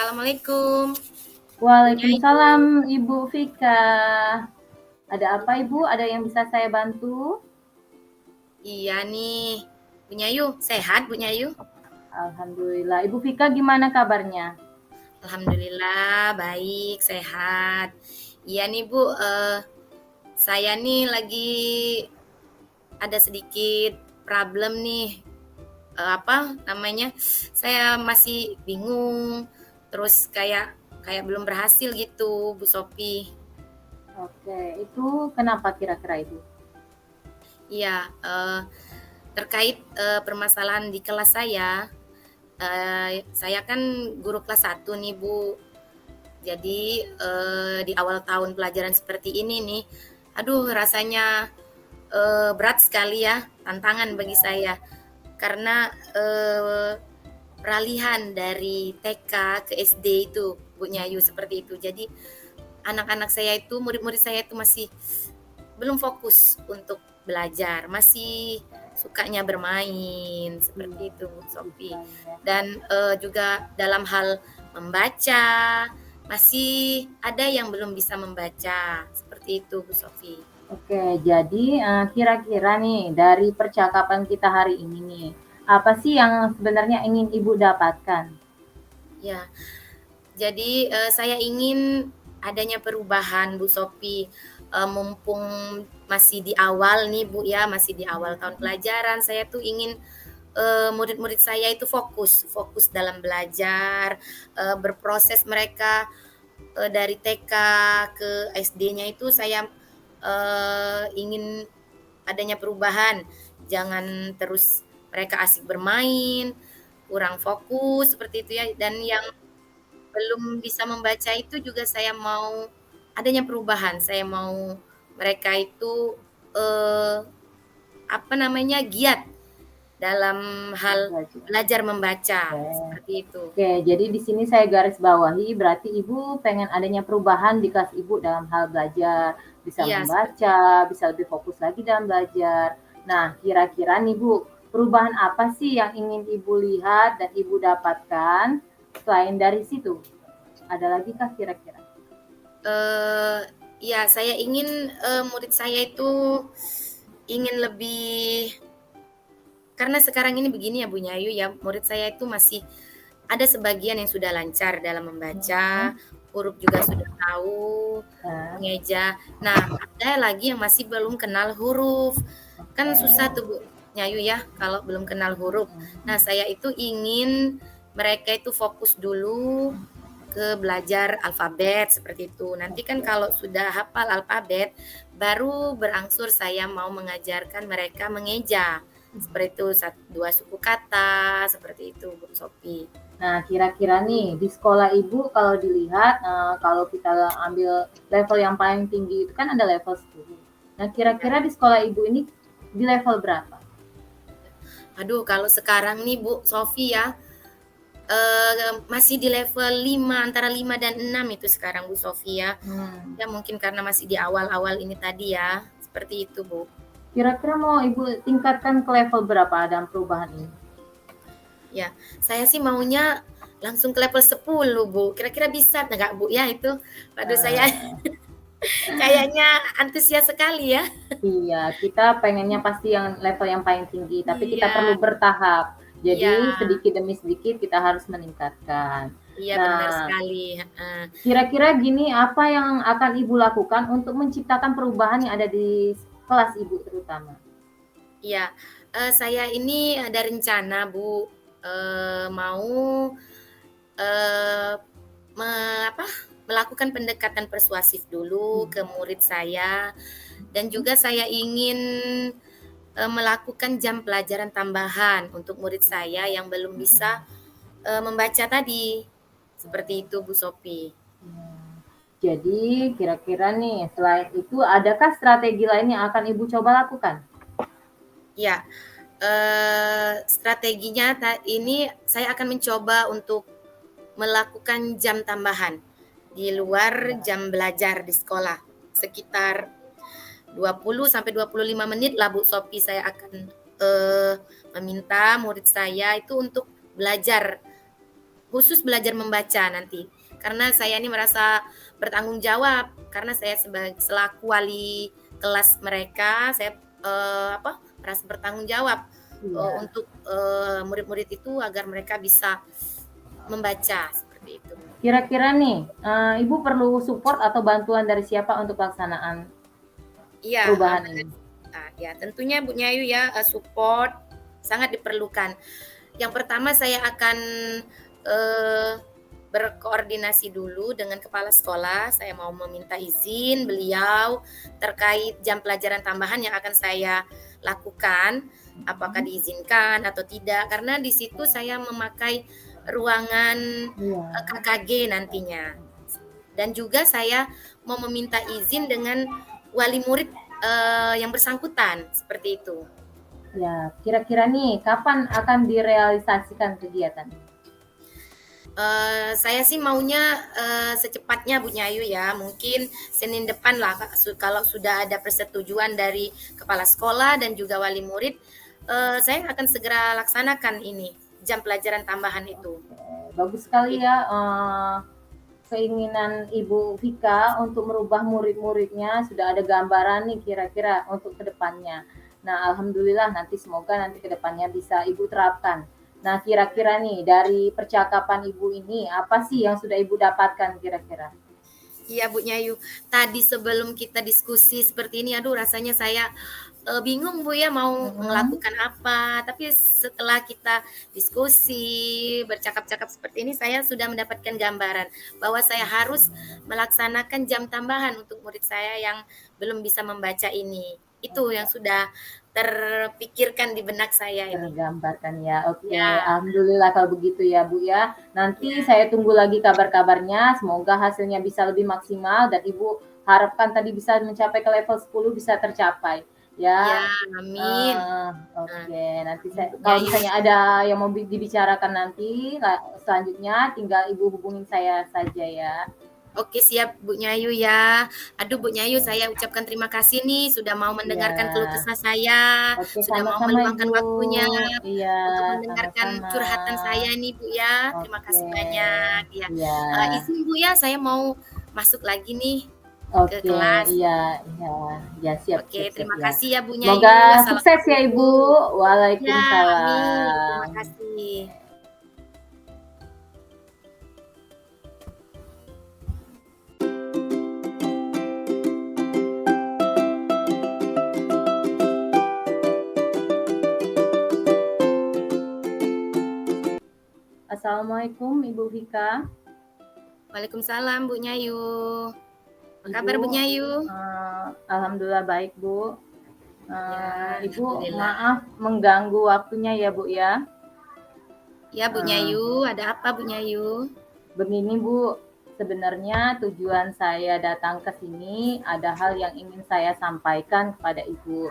Assalamualaikum, Bu Nyayu. Waalaikumsalam Ibu Vika. Ada apa Ibu? Ada yang bisa saya bantu? Iya nih, Bu Nyayu, sehat Bu Nyayu? Alhamdulillah. Ibu Vika gimana kabarnya? Alhamdulillah, baik, sehat. Iya nih Bu, saya nih lagi ada sedikit problem nih. Apa namanya? Saya masih bingung, terus kayak belum berhasil gitu, Bu Sopi. Oke, itu kenapa kira-kira Ibu? Iya, terkait permasalahan di kelas saya kan guru kelas 1 nih Bu. Jadi di awal tahun pelajaran seperti ini nih, aduh rasanya berat sekali ya, tantangan bagi saya. Karena peralihan dari TK ke SD itu, Bu Nyayu, seperti itu. Jadi anak-anak saya itu, murid-murid saya itu masih belum fokus untuk belajar, masih sukanya bermain Iya, seperti itu, Bu Sophie. bisa ya. Dan juga dalam hal membaca masih ada yang belum bisa membaca seperti itu, Bu Sophie. Oke, jadi kira-kira nih dari percakapan kita hari ini nih, apa sih yang sebenarnya ingin Ibu dapatkan? Ya, jadi saya ingin adanya perubahan, Bu Sophie. Mumpung masih di awal nih Bu ya, masih di awal tahun pelajaran, saya tuh ingin murid-murid saya itu fokus dalam belajar, berproses mereka dari TK ke SD-nya itu saya ingin adanya perubahan, jangan terus mereka asik bermain, kurang fokus seperti itu ya. Dan yang belum bisa membaca itu juga saya mau adanya perubahan, saya mau mereka itu eh, apa namanya giat dalam hal Belajar. belajar membaca Oke. seperti itu. Oke, jadi di sini saya garis bawahi berarti Ibu pengen adanya perubahan di kelas Ibu dalam hal belajar, bisa Iya, seperti membaca, bisa lebih fokus lagi dalam belajar. Nah, kira-kira nih Bu, perubahan apa sih yang ingin Ibu lihat dan Ibu dapatkan selain dari situ? Ada lagi kah kira-kira? eh ya saya ingin murid saya itu ingin lebih, karena sekarang ini begini ya Bu Nyayu ya, murid saya itu masih ada sebagian yang sudah lancar dalam Hmm, membaca, huruf juga sudah tahu, nah, mengeja. Nah, ada lagi yang masih belum kenal huruf. Kan susah oke. tuh Bu Nyayu ya kalau belum kenal huruf. Hmm, Nah, saya itu ingin mereka itu fokus dulu ke belajar alfabet seperti itu. Nanti kan oke. kalau sudah hafal alfabet, baru berangsur saya mau mengajarkan mereka mengeja. Seperti itu, dua suku kata, seperti itu, Bu Sophie. Nah, kira-kira nih di sekolah Ibu kalau dilihat, kalau kita ambil level yang paling tinggi itu kan ada level 10. Nah, Ya. kira-kira di sekolah Ibu ini di level berapa? Aduh, kalau sekarang nih Bu Sophie ya, masih di level 5, antara 5 dan 6 itu sekarang Bu Sophie ya. Hmm. Ya mungkin karena masih di awal-awal ini tadi ya, seperti itu Bu. Kira-kira mau Ibu tingkatkan ke level berapa dalam perubahan ini? Ya, saya sih maunya langsung ke level 10 Bu. Kira-kira bisa nggak Bu ya itu? Waduh, saya Nah, kayaknya antusias sekali ya. iya, kita pengennya pasti yang level yang paling tinggi, tapi kita Iya, perlu bertahap. Jadi iya, sedikit demi sedikit kita harus meningkatkan. iya benar Nah, sekali. Heeh. kira-kira gini, apa yang akan Ibu lakukan untuk menciptakan perubahan yang ada di kelas Ibu terutama? Iya, saya ini ada rencana Bu, mau eh, apa, melakukan pendekatan persuasif dulu ke murid saya, dan juga saya ingin melakukan jam pelajaran tambahan untuk murid saya yang belum bisa membaca tadi. Seperti itu Bu Sophie. Jadi kira-kira nih, selain itu adakah strategi lain yang akan Ibu coba lakukan? Ya, strateginya ini saya akan mencoba untuk melakukan jam tambahan di luar jam belajar di sekolah. Sekitar 20 sampai 25 menit lah Bu Sophie, saya akan meminta murid saya itu untuk belajar khusus belajar membaca nanti. Karena saya ini merasa bertanggung jawab, karena saya selaku wali kelas mereka, saya merasa bertanggung jawab Iya. untuk murid-murid itu agar mereka bisa membaca seperti itu. Kira-kira nih, Ibu perlu support atau bantuan dari siapa untuk pelaksanaan Iya, perubahan ini? ya tentunya Bu Nyayu ya, support sangat diperlukan. Yang pertama saya akan berkoordinasi dulu dengan kepala sekolah. Saya mau meminta izin beliau terkait jam pelajaran tambahan yang akan saya lakukan, apakah diizinkan atau tidak. Karena di situ saya memakai ruangan Iya. KKG nantinya. Dan juga saya mau meminta izin dengan wali murid yang bersangkutan, seperti itu. Ya, kira-kira nih kapan akan direalisasikan kegiatan? Saya sih maunya secepatnya Bu Nyayu ya, mungkin Senin depan lah kalau sudah ada persetujuan dari kepala sekolah dan juga wali murid, saya akan segera laksanakan ini jam pelajaran tambahan itu. Bagus sekali ya keinginan Ibu Vika untuk merubah murid-muridnya, sudah ada gambaran nih kira-kira untuk kedepannya. Nah, alhamdulillah nanti semoga nanti kedepannya bisa Ibu terapkan. Nah, kira-kira nih dari percakapan Ibu ini apa sih yang sudah Ibu dapatkan kira-kira? Iya Bu Nyayu, tadi sebelum kita diskusi seperti ini, aduh rasanya saya bingung Bu ya mau melakukan apa. Tapi setelah kita diskusi, bercakap-cakap seperti ini, saya sudah mendapatkan gambaran bahwa saya harus melaksanakan jam tambahan untuk murid saya yang belum bisa membaca ini. Itu yang sudah terpikirkan di benak saya ini. Tergambarkan ya. Oke, Ya, alhamdulillah kalau begitu ya Bu ya. Nanti ya, saya tunggu lagi kabar-kabarnya. Semoga hasilnya bisa lebih maksimal dan Ibu harapkan tadi bisa mencapai ke level 10 bisa tercapai ya, ya. amin. Nah, Oke, nanti saya Bu kalau Nyayu. misalnya ada yang mau dibicarakan nanti selanjutnya tinggal Ibu hubungin saya saja ya. Oke siap Bu Nyayu ya. Aduh Bu Nyayu saya ucapkan terima kasih nih sudah mau mendengarkan keluh Iya. kesah saya, Oke, sudah mau sama-sama meluangkan Ibu. waktunya Iya, untuk mendengarkan sama-sama. curhatan saya nih Bu ya. Terima Oke. kasih banyak ya. Iya. Izin Bu ya saya mau masuk lagi nih ke Oke, kelas. iya, iya, ya siap, Oke, siap, siap terima ya. kasih ya Bu Semoga Nyayu. sukses ya Ibu. Assalamualaikum. Ya, amin. Waalaikumsalam. Terima kasih. Assalamualaikum Ibu Vika. Waalaikumsalam Bu Nyayu. Apa Ibu, kabar Bu Nyayu? alhamdulillah baik Bu. Ya, Ibu alhamdulillah. maaf mengganggu waktunya ya Bu ya. Ya Bu Eh, Nyayu, ada apa Bu Nyayu? Begini Bu, sebenarnya tujuan saya datang ke sini ada hal yang ingin saya sampaikan kepada Ibu.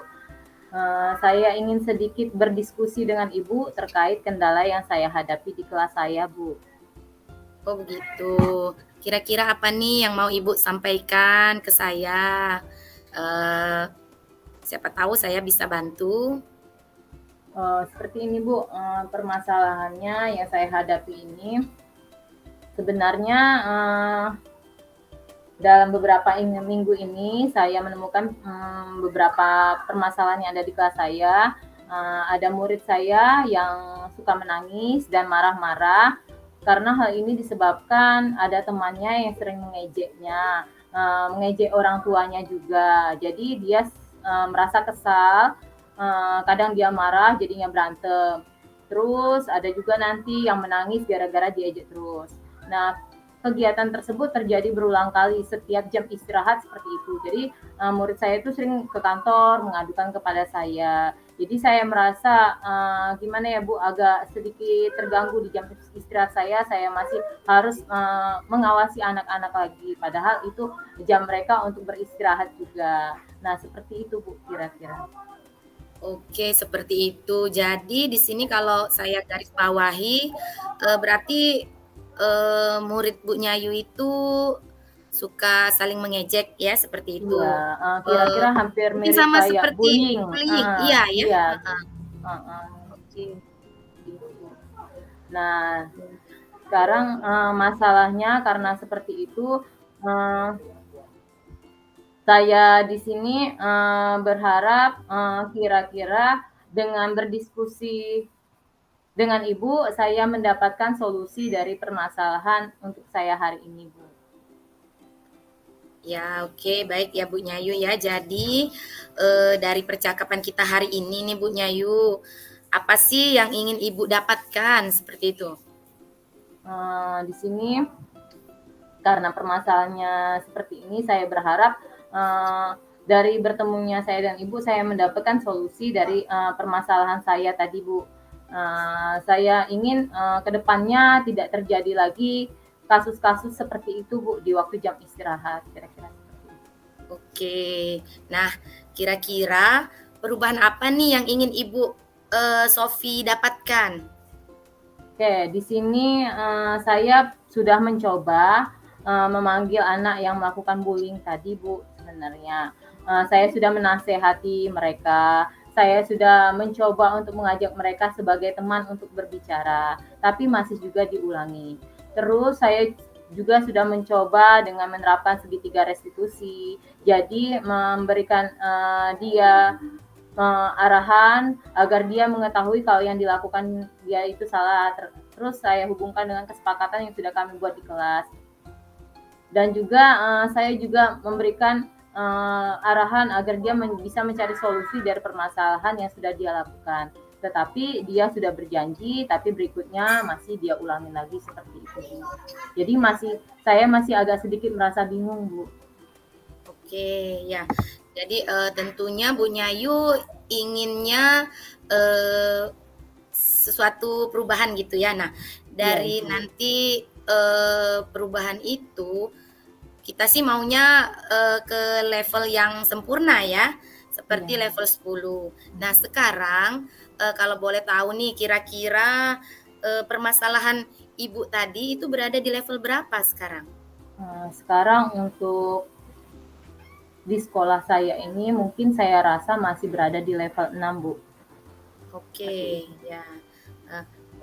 Saya ingin sedikit berdiskusi dengan Ibu terkait kendala yang saya hadapi di kelas saya, Bu. Oh begitu. Kira-kira apa nih yang mau Ibu sampaikan ke saya? Eh, Siapa tahu saya bisa bantu. Seperti ini, Bu, permasalahannya yang saya hadapi ini sebenarnya dalam beberapa minggu ini saya menemukan beberapa permasalahan yang ada di kelas saya. Ada murid saya yang suka menangis dan marah-marah karena hal ini disebabkan ada temannya yang sering mengejeknya, mengejek orang tuanya juga. Jadi dia merasa kesal, kadang dia marah jadinya berantem. Terus ada juga nanti yang menangis gara-gara diejek terus. Nah, kegiatan tersebut terjadi berulang kali setiap jam istirahat seperti itu. Jadi murid saya itu sering ke kantor mengadukan kepada saya. Jadi saya merasa gimana ya Bu, agak sedikit terganggu di jam istirahat saya. Saya masih harus mengawasi anak-anak lagi. Padahal itu jam mereka untuk beristirahat juga. Nah seperti itu Bu kira-kira. Oke, seperti itu. Jadi di sini kalau saya garis bawahi, berarti murid Bu Nyayu itu suka saling mengejek ya, seperti itu. Iya, kira-kira hampir Mungkin mirip sama kayak seperti bullying. bullying, iya ya? Iya, Heeh. uh, Oke. gitu. Nah, Sekarang masalahnya karena seperti itu, uh, saya di sini berharap kira-kira dengan berdiskusi dengan Ibu, saya mendapatkan solusi dari permasalahan untuk saya hari ini, Bu. Ya, oke, baik ya Bu Nyayu ya. Jadi dari percakapan kita hari ini nih Bu Nyayu, apa sih yang ingin Ibu dapatkan seperti itu? Di sini karena permasalahannya seperti ini, saya berharap dari bertemunya saya dan Ibu, saya mendapatkan solusi dari permasalahan saya tadi, Bu. Saya ingin ke depannya tidak terjadi lagi kasus-kasus seperti itu, Bu, di waktu jam istirahat, kira-kira seperti itu. Oke, nah kira-kira perubahan apa nih yang ingin Ibu Sofi dapatkan? Oke, di sini saya sudah mencoba memanggil anak yang melakukan bullying tadi, Bu, sebenarnya. Saya sudah menasehati mereka, saya sudah mencoba untuk mengajak mereka sebagai teman untuk berbicara, tapi masih juga diulangi. Terus saya juga sudah mencoba dengan menerapkan segitiga restitusi, jadi memberikan dia arahan agar dia mengetahui kalau yang dilakukan dia itu salah. Terus saya hubungkan dengan kesepakatan yang sudah kami buat di kelas. Dan juga saya juga memberikan arahan agar dia bisa mencari solusi dari permasalahan yang sudah dia lakukan. Tetapi dia sudah berjanji, tapi berikutnya masih dia ulangi lagi seperti itu, Bu. Jadi saya masih agak sedikit merasa bingung, Bu. Oke, ya. Jadi tentunya Bu Nyayu inginnya eh, sesuatu perubahan gitu ya. Nah, Iya, dari Ibu. nanti perubahan itu kita sih maunya ke level yang sempurna ya, Iya. seperti level 10. Nah, sekarang kalau boleh tahu nih kira-kira permasalahan Ibu tadi itu berada di level berapa sekarang? Sekarang untuk di sekolah saya ini mungkin saya rasa masih berada di level 6, Bu. Seperti Oke, itu. ya.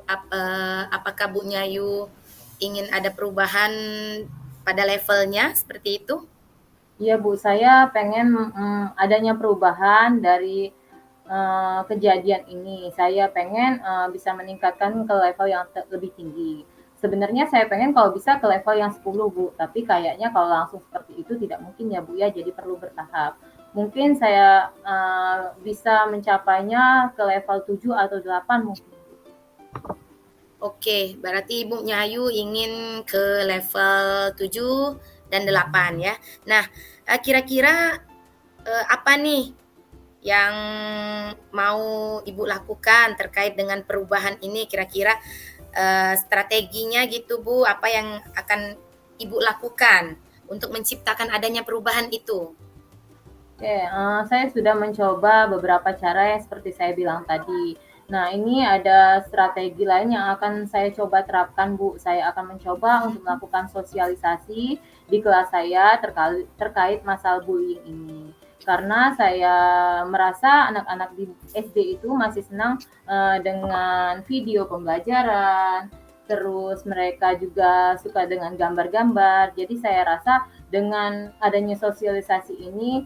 Eh, apakah Bu Nyayu ingin ada perubahan pada levelnya seperti itu? Iya, Bu, saya pengen adanya perubahan dari kejadian ini. Saya pengen bisa meningkatkan ke level yang lebih tinggi. Sebenarnya saya pengen kalau bisa ke level yang 10, Bu, tapi kayaknya kalau langsung seperti itu tidak mungkin ya, Bu, ya, jadi perlu bertahap. Mungkin saya bisa mencapainya ke level 7 atau 8 mungkin. Oke, berarti Ibu Nyayu ingin ke level 7 dan 8 ya. Nah, kira-kira apa nih yang mau Ibu lakukan terkait dengan perubahan ini? Kira-kira strateginya gitu Bu, apa yang akan Ibu lakukan untuk menciptakan adanya perubahan itu? Oke, saya sudah mencoba beberapa cara yang seperti saya bilang tadi. Nah, ini ada strategi lain yang akan saya coba terapkan, Bu. Saya akan mencoba untuk melakukan sosialisasi di kelas saya terkait masalah bullying ini. Karena saya merasa anak-anak di SD itu masih senang dengan video pembelajaran, terus mereka juga suka dengan gambar-gambar. Jadi saya rasa dengan adanya sosialisasi ini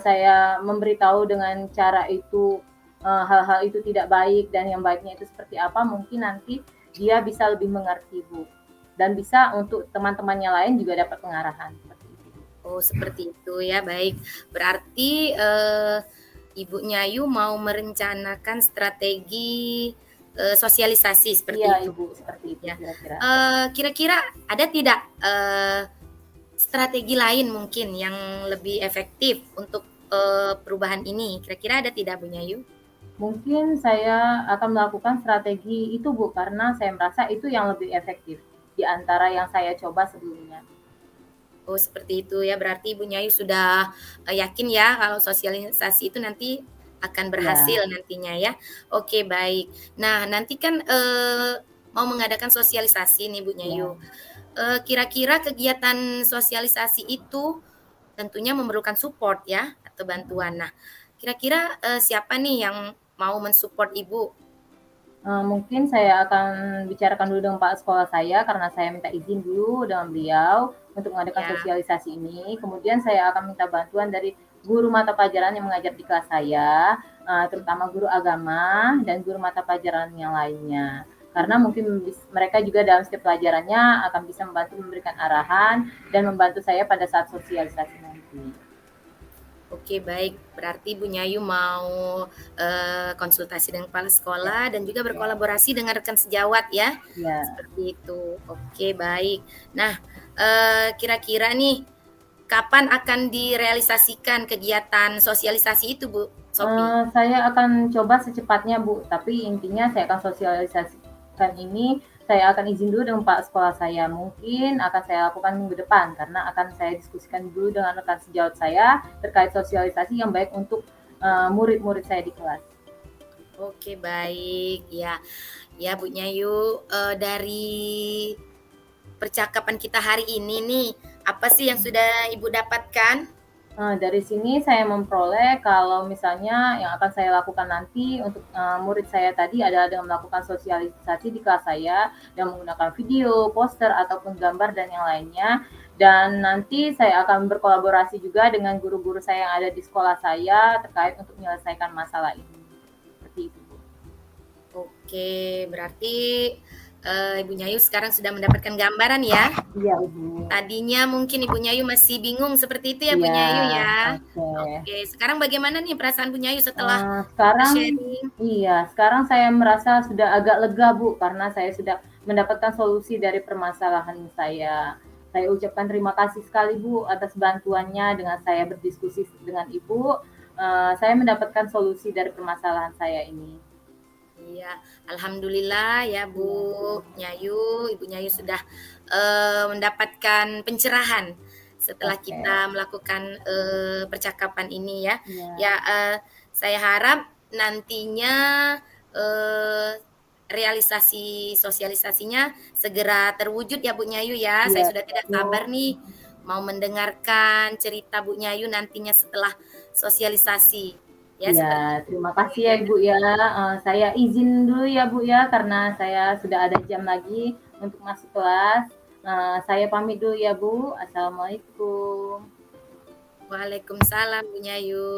saya memberitahu dengan cara itu hal-hal itu tidak baik dan yang baiknya itu seperti apa, mungkin nanti dia bisa lebih mengerti, Bu. Dan bisa untuk teman-temannya lain juga dapat pengarahan seperti itu. Oh, seperti itu ya, baik. Berarti Ibu Nyayu mau merencanakan strategi sosialisasi seperti Iya, itu. Ibu, seperti itu Ya, kira-kira. kira-kira ada tidak strategi lain mungkin yang lebih efektif untuk perubahan ini? Kira-kira ada tidak, Bu Nyayu? Mungkin saya akan melakukan strategi itu, Bu, karena saya merasa itu yang lebih efektif di antara yang saya coba sebelumnya. Oh, seperti itu ya. Berarti Ibu Nyayu sudah yakin ya kalau sosialisasi itu nanti akan Ya, berhasil nantinya ya. Oke, baik. Nah, nanti kan mau mengadakan sosialisasi nih Bu ya. Nyayu. Kira-kira kegiatan sosialisasi itu tentunya memerlukan support ya atau bantuan. Nah, kira-kira siapa nih yang mau mensupport Ibu? Mungkin saya akan bicarakan dulu dengan Pak sekolah saya karena saya minta izin dulu dengan beliau untuk mengadakan Ya, sosialisasi ini. Kemudian saya akan minta bantuan dari guru mata pelajaran yang mengajar di kelas saya, terutama guru agama dan guru mata pelajaran yang lainnya. Karena mungkin mereka juga dalam setiap pelajarannya akan bisa membantu memberikan arahan dan membantu saya pada saat sosialisasi nanti. oke baik. Berarti Bu Nyayu mau konsultasi dengan kepala Ya, sekolah dan juga ya, berkolaborasi dengan rekan sejawat ya. ya. Seperti itu. Oke, baik. Nah, kira-kira nih kapan akan direalisasikan kegiatan sosialisasi itu, Bu Sophie? Saya akan coba secepatnya, Bu, tapi intinya saya akan sosialisasikan ini, saya akan izin dulu dengan Pak sekolah saya. Mungkin akan saya lakukan minggu depan, karena akan saya diskusikan dulu dengan rekan sejawat saya terkait sosialisasi yang baik untuk murid-murid saya di kelas. Oke, baik. Ya, ya Bu Nyayu, dari percakapan kita hari ini nih, apa sih yang sudah Ibu dapatkan? Dari sini saya memperoleh kalau misalnya yang akan saya lakukan nanti untuk murid saya tadi adalah dengan melakukan sosialisasi di kelas saya dan menggunakan video, poster, ataupun gambar dan yang lainnya. Dan nanti saya akan berkolaborasi juga dengan guru-guru saya yang ada di sekolah saya terkait untuk menyelesaikan masalah ini. Seperti itu, Bu. Oke, berarti Ibu Nyayu sekarang sudah mendapatkan gambaran ya? Iya, Ibu. Tadinya mungkin Ibu Nyayu masih bingung seperti itu ya Bu Iya, Nyayu ya? oke. Oke, sekarang bagaimana nih perasaan Bu Nyayu setelah Sekarang sharing? iya, sekarang saya merasa sudah agak lega, Bu, karena saya sudah mendapatkan solusi dari permasalahan saya. Saya ucapkan terima kasih sekali, Bu, atas bantuannya dengan saya berdiskusi dengan Ibu, saya mendapatkan solusi dari permasalahan saya ini. Iya, alhamdulillah ya Bu Iya, Nyayu, Ibu Nyayu sudah mendapatkan pencerahan setelah oke. kita melakukan percakapan ini ya. Iya, Ya, saya harap nantinya eh, realisasi sosialisasinya segera terwujud ya Bu Nyayu ya. Saya iya, sudah tidak Bu. sabar nih mau mendengarkan cerita Bu Nyayu nantinya setelah sosialisasi. Ya, Iya, seperti itu. terima kasih ya, Ibu, ya. Saya izin dulu ya, Bu, ya, karena saya sudah ada jam lagi untuk masuk kelas. Saya pamit dulu ya, Bu. Assalamualaikum. Waalaikumsalam Bu Nyayu.